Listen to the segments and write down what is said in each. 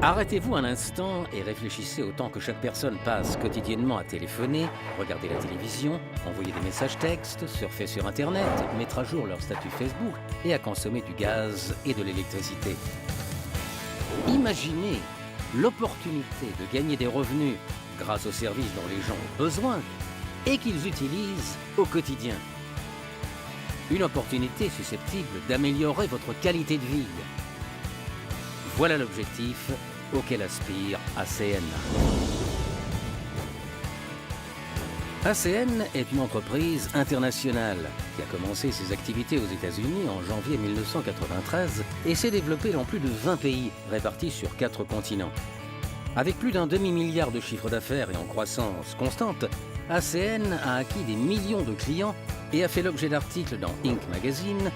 Arrêtez-vous un instant et réfléchissez au temps que chaque personne passe quotidiennement à téléphoner, regarder la télévision, envoyer des messages textes, surfer sur Internet, mettre à jour leur statut Facebook et à consommer du gaz et de l'électricité. Imaginez l'opportunité de gagner des revenus grâce aux services dont les gens ont besoin et qu'ils utilisent au quotidien. Une opportunité susceptible d'améliorer votre qualité de vie. Voilà l'objectif auquel aspire ACN. ACN est une entreprise internationale qui a commencé ses activités aux États-Unis en janvier 1993 et s'est développée dans plus de 20 pays répartis sur 4 continents. Avec plus d'un demi-milliard de chiffre d'affaires et en croissance constante, ACN a acquis des millions de clients et a fait l'objet d'articles dans Inc. Magazine,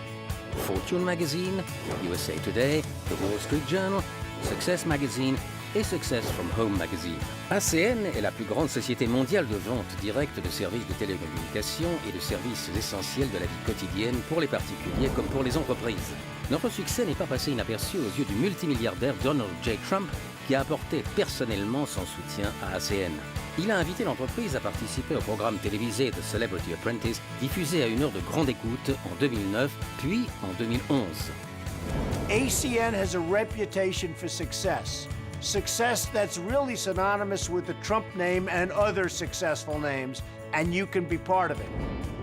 Fortune Magazine, USA Today, The Wall Street Journal, Success Magazine et Success from Home Magazine. ACN est la plus grande société mondiale de vente directe de services de télécommunications et de services essentiels de la vie quotidienne pour les particuliers comme pour les entreprises. Notre succès n'est pas passé inaperçu aux yeux du multimilliardaire Donald J. Trump qui a apporté personnellement son soutien à ACN. Il a invité l'entreprise à participer au programme télévisé The Celebrity Apprentice, diffusé à une heure de grande écoute en 2009, puis en 2011. ACN has a reputation for success. Success that's really synonymous with the Trump name and other successful names, and you can be part of it.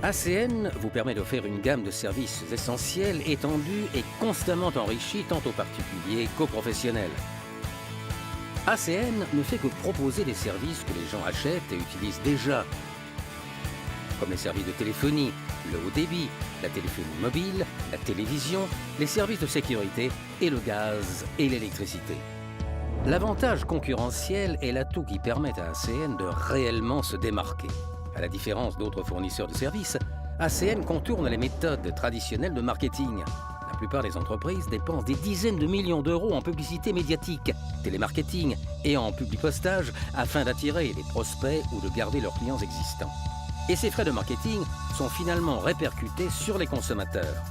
ACN vous permet d'offrir une gamme de services essentiels, étendus et constamment enrichis tant aux particuliers qu'aux professionnels. ACN ne fait que proposer des services que les gens achètent et utilisent déjà, comme les services de téléphonie, le haut débit, la téléphonie mobile, la télévision, les services de sécurité et le gaz et l'électricité. L'avantage concurrentiel est l'atout qui permet à ACN de réellement se démarquer. À la différence d'autres fournisseurs de services, ACN contourne les méthodes traditionnelles de marketing. La plupart des entreprises dépensent des dizaines de millions d'euros en publicité médiatique, télémarketing et en publipostage afin d'attirer les prospects ou de garder leurs clients existants. Et ces frais de marketing sont finalement répercutés sur les consommateurs.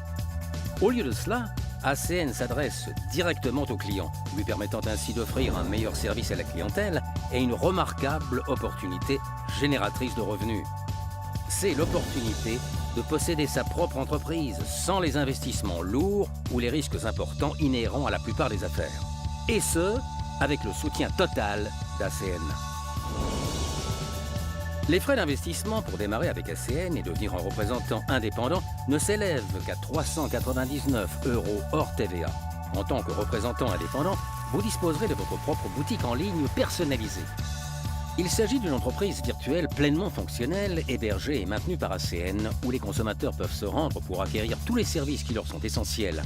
Au lieu de cela, ACN s'adresse directement aux clients, lui permettant ainsi d'offrir un meilleur service à la clientèle et une remarquable opportunité génératrice de revenus. C'est l'opportunité de posséder sa propre entreprise sans les investissements lourds ou les risques importants inhérents à la plupart des affaires. Et ce, avec le soutien total d'ACN. Les frais d'investissement pour démarrer avec ACN et devenir un représentant indépendant ne s'élèvent qu'à 399 € hors TVA. En tant que représentant indépendant, vous disposerez de votre propre boutique en ligne personnalisée. Il s'agit d'une entreprise virtuelle pleinement fonctionnelle, hébergée et maintenue par ACN, où les consommateurs peuvent se rendre pour acquérir tous les services qui leur sont essentiels.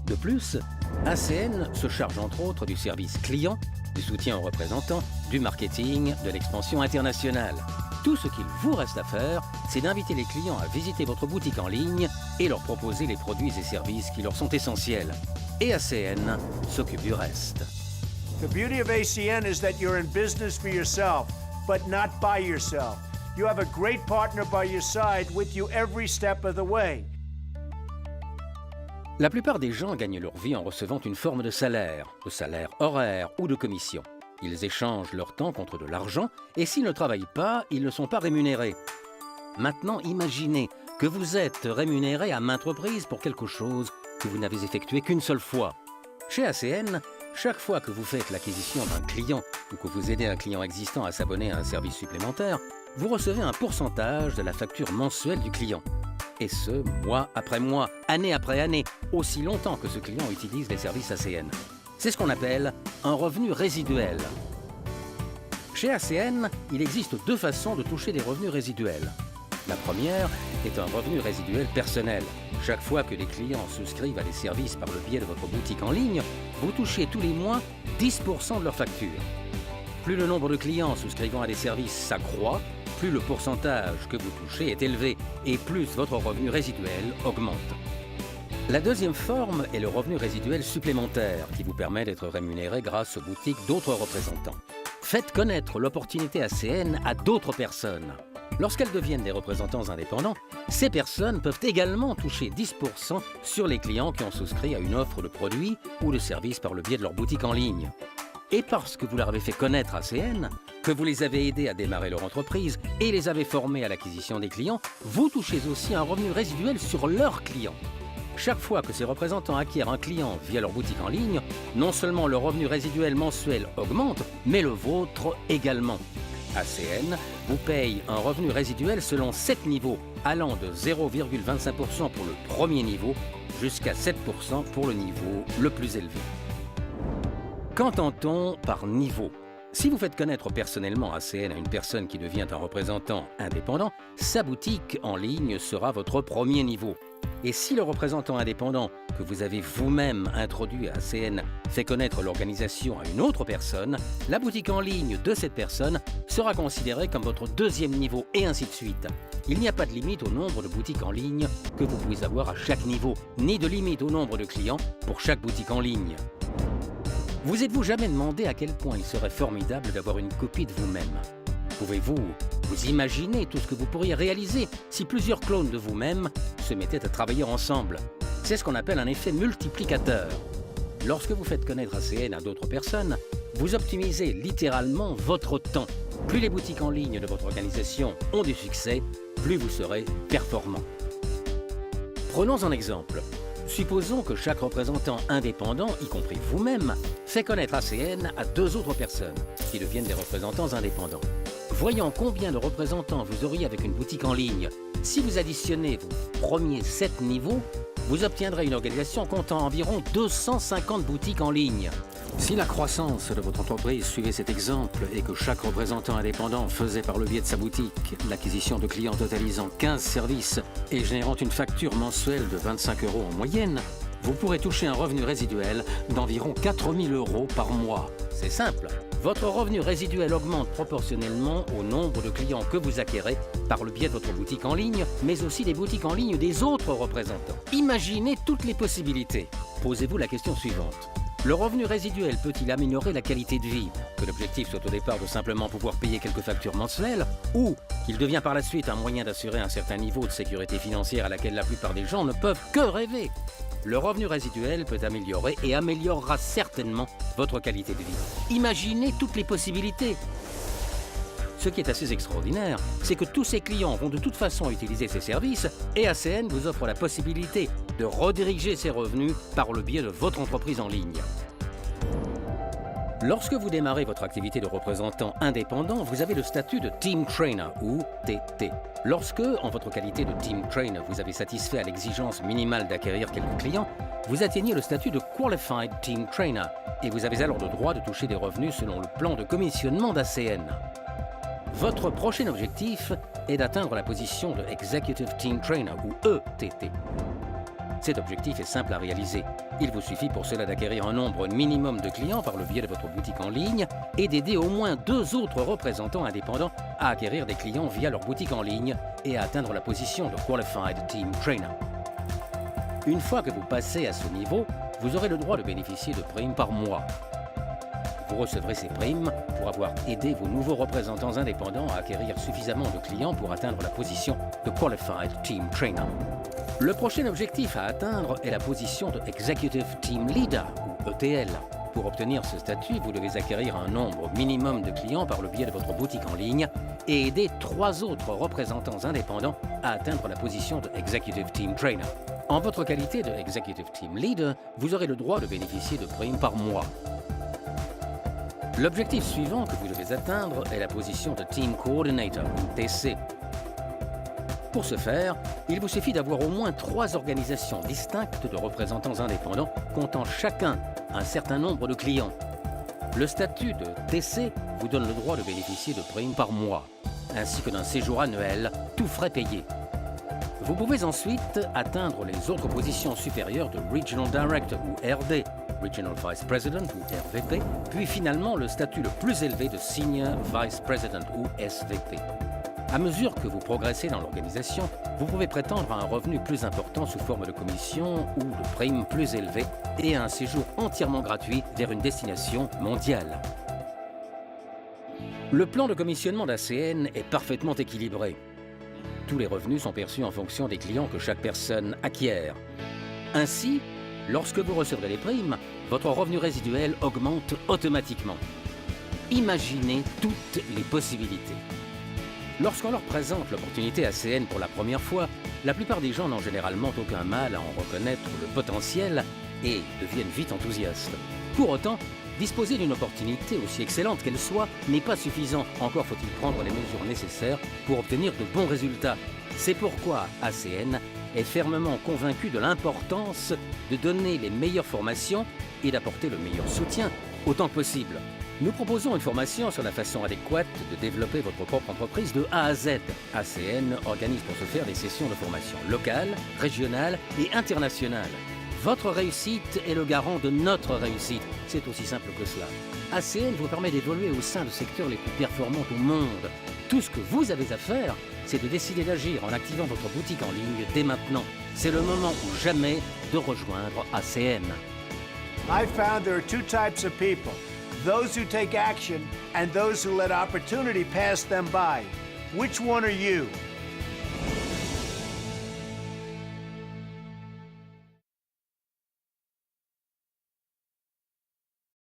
De plus, ACN se charge entre autres du service client, du soutien aux représentants, du marketing, de l'expansion internationale. Tout ce qu'il vous reste à faire, c'est d'inviter les clients à visiter votre boutique en ligne et leur proposer les produits et services qui leur sont essentiels. Et ACN s'occupe du reste. The beauty of ACN is that you're in business for yourself, but not by yourself. You have a great partner by your side with you every step of the way. La plupart des gens gagnent leur vie en recevant une forme de salaire horaire ou de commission. Ils échangent leur temps contre de l'argent et s'ils ne travaillent pas, ils ne sont pas rémunérés. Maintenant, imaginez que vous êtes rémunéré à maintes reprises pour quelque chose que vous n'avez effectué qu'une seule fois. Chez ACN, chaque fois que vous faites l'acquisition d'un client ou que vous aidez un client existant à s'abonner à un service supplémentaire, vous recevez un pourcentage de la facture mensuelle du client. Et ce, mois après mois, année après année, aussi longtemps que ce client utilise les services ACN. C'est ce qu'on appelle un revenu résiduel. Chez ACN, il existe 2 façons de toucher des revenus résiduels. La première est un revenu résiduel personnel. Chaque fois que les clients souscrivent à des services par le biais de votre boutique en ligne, vous touchez tous les mois 10% de leur facture. Plus le nombre de clients souscrivant à des services s'accroît, plus le pourcentage que vous touchez est élevé et plus votre revenu résiduel augmente. La deuxième forme est le revenu résiduel supplémentaire qui vous permet d'être rémunéré grâce aux boutiques d'autres représentants. Faites connaître l'opportunité ACN à d'autres personnes. Lorsqu'elles deviennent des représentants indépendants, ces personnes peuvent également toucher 10% sur les clients qui ont souscrit à une offre de produits ou de services par le biais de leur boutique en ligne. Et parce que vous leur avez fait connaître ACN, que vous les avez aidés à démarrer leur entreprise et les avez formés à l'acquisition des clients, vous touchez aussi un revenu résiduel sur leurs clients. Chaque fois que ces représentants acquièrent un client via leur boutique en ligne, non seulement le revenu résiduel mensuel augmente, mais le vôtre également. ACN vous paye un revenu résiduel selon 7 niveaux, allant de 0,25% pour le premier niveau jusqu'à 7% pour le niveau le plus élevé. Qu'entend-on par niveau? Si vous faites connaître personnellement ACN à une personne qui devient un représentant indépendant, sa boutique en ligne sera votre premier niveau. Et si le représentant indépendant que vous avez vous-même introduit à ACN fait connaître l'organisation à une autre personne, la boutique en ligne de cette personne sera considérée comme votre deuxième niveau et ainsi de suite. Il n'y a pas de limite au nombre de boutiques en ligne que vous pouvez avoir à chaque niveau, ni de limite au nombre de clients pour chaque boutique en ligne. Vous êtes-vous jamais demandé à quel point il serait formidable d'avoir une copie de vous-même? Pouvez-vous vous imaginer tout ce que vous pourriez réaliser si plusieurs clones de vous-même se mettaient à travailler ensemble? C'est ce qu'on appelle un effet multiplicateur. Lorsque vous faites connaître ACN à d'autres personnes, vous optimisez littéralement votre temps. Plus les boutiques en ligne de votre organisation ont du succès, plus vous serez performant. Prenons un exemple. Supposons que chaque représentant indépendant, y compris vous-même, fait connaître ACN à 2 autres personnes qui deviennent des représentants indépendants. Voyant combien de représentants vous auriez avec une boutique en ligne, si vous additionnez vos premiers 7 niveaux, vous obtiendrez une organisation comptant environ 250 boutiques en ligne. Si la croissance de votre entreprise suivait cet exemple et que chaque représentant indépendant faisait par le biais de sa boutique l'acquisition de clients totalisant 15 services et générant une facture mensuelle de 25 € en moyenne, vous pourrez toucher un revenu résiduel d'environ 4 000 € par mois. C'est simple. Votre revenu résiduel augmente proportionnellement au nombre de clients que vous acquérez par le biais de votre boutique en ligne, mais aussi des boutiques en ligne des autres représentants. Imaginez toutes les possibilités. Posez-vous la question suivante. Le revenu résiduel peut-il améliorer la qualité de vie? Que l'objectif soit au départ de simplement pouvoir payer quelques factures mensuelles, ou qu'il devient par la suite un moyen d'assurer un certain niveau de sécurité financière à laquelle la plupart des gens ne peuvent que rêver. Le revenu résiduel peut améliorer et améliorera certainement votre qualité de vie. Imaginez toutes les possibilités. Ce qui est assez extraordinaire, c'est que tous ces clients vont de toute façon utiliser ces services et ACN vous offre la possibilité de rediriger ces revenus par le biais de votre entreprise en ligne. Lorsque vous démarrez votre activité de représentant indépendant, vous avez le statut de Team Trainer ou TT. Lorsque, en votre qualité de Team Trainer, vous avez satisfait à l'exigence minimale d'acquérir quelques clients, vous atteignez le statut de Qualified Team Trainer et vous avez alors le droit de toucher des revenus selon le plan de commissionnement d'ACN. Votre prochain objectif est d'atteindre la position de Executive Team Trainer ou ETT. Cet objectif est simple à réaliser. Il vous suffit pour cela d'acquérir un nombre minimum de clients par le biais de votre boutique en ligne et d'aider au moins 2 autres représentants indépendants à acquérir des clients via leur boutique en ligne et à atteindre la position de Qualified Team Trainer. Une fois que vous passez à ce niveau, vous aurez le droit de bénéficier de primes par mois. Vous recevrez ces primes pour avoir aidé vos nouveaux représentants indépendants à acquérir suffisamment de clients pour atteindre la position de Qualified Team Trainer. Le prochain objectif à atteindre est la position de Executive Team Leader ou ETL. Pour obtenir ce statut, vous devez acquérir un nombre minimum de clients par le biais de votre boutique en ligne et aider 3 autres représentants indépendants à atteindre la position de Executive Team Trainer. En votre qualité de Executive Team Leader, vous aurez le droit de bénéficier de primes par mois. L'objectif suivant que vous devez atteindre est la position de Team Coordinator ou TC. Pour ce faire, il vous suffit d'avoir au moins 3 organisations distinctes de représentants indépendants comptant chacun un certain nombre de clients. Le statut de TC vous donne le droit de bénéficier de primes par mois, ainsi que d'un séjour annuel, tous frais payés. Vous pouvez ensuite atteindre les autres positions supérieures de Regional Director ou RD, Regional Vice President ou RVP, puis finalement le statut le plus élevé de Senior Vice President ou SVP. À mesure que vous progressez dans l'organisation, vous pouvez prétendre à un revenu plus important sous forme de commission ou de primes plus élevées et à un séjour entièrement gratuit vers une destination mondiale. Le plan de commissionnement d'ACN est parfaitement équilibré. Tous les revenus sont perçus en fonction des clients que chaque personne acquiert. Ainsi, Lorsque vous recevrez les primes, votre revenu résiduel augmente automatiquement. Imaginez toutes les possibilités. Lorsqu'on leur présente l'opportunité ACN pour la première fois, la plupart des gens n'ont généralement aucun mal à en reconnaître le potentiel et deviennent vite enthousiastes. Pour autant, disposer d'une opportunité aussi excellente qu'elle soit n'est pas suffisant. Encore faut-il prendre les mesures nécessaires pour obtenir de bons résultats. C'est pourquoi ACN est fermement convaincu de l'importance de donner les meilleures formations et d'apporter le meilleur soutien autant que possible. Nous proposons une formation sur la façon adéquate de développer votre propre entreprise de A à Z. ACN organise pour ce faire des sessions de formation locales, régionales et internationales. Votre réussite est le garant de notre réussite. C'est aussi simple que cela. ACN vous permet d'évoluer au sein de secteurs les plus performants au monde. Tout ce que vous avez à faire, c'est de décider d'agir en activant votre boutique en ligne dès maintenant. C'est le moment ou jamais de rejoindre ACN. I found there are two types of people. Those who take action and those who let opportunity pass them by. Which one are you?